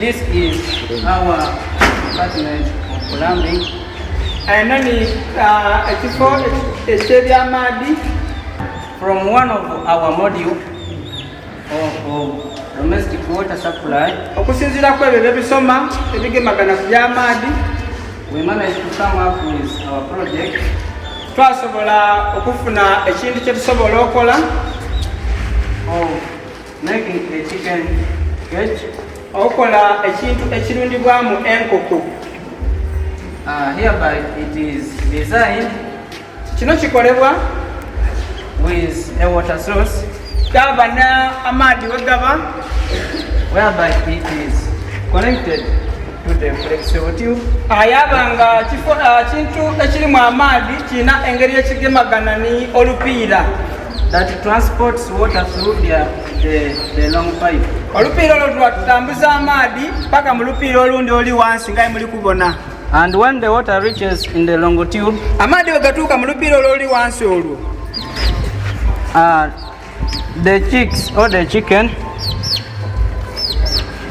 This is our department of plumbing. From one of our module of domestic water supply, we managed to come up with our project of making a chicken cage. Hereby it is designed with a water source, whereby it is connected to the flexible tube that transports water through the long pipe. And when the water reaches in the long tube, the chicks or the chicken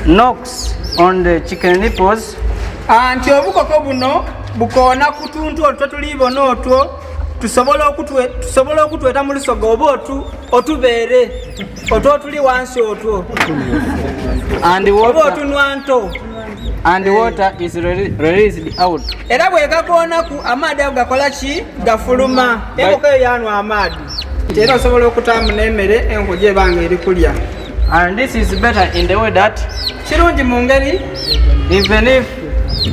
knocks on the chicken nipples, tusobola okutweta mu lusogo oba otubeere otwotuli wansi otwo oba otunwa nto, and the water is released out. Era bwe gagoonaku amaadhi ago gakola ki? Gafuluma. Enkoko eyo yanwa amaadhi, era osobola okutaamu n'emmere enkoko gyebanga eri kulya. And this is better in the way that kirungi mu ngeri even if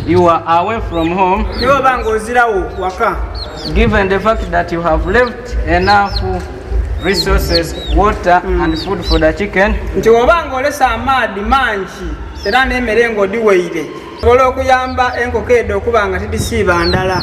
you are away from home, niwe oba ng'ozirawo waka, given the fact that you have left enough resources, water and food for the chicken, nti oba ng'olesa amaadhi mangi era n'emmere ng'odiweire, osobola okuyamba enkoko eddo okuba nga tidisiiba ndala.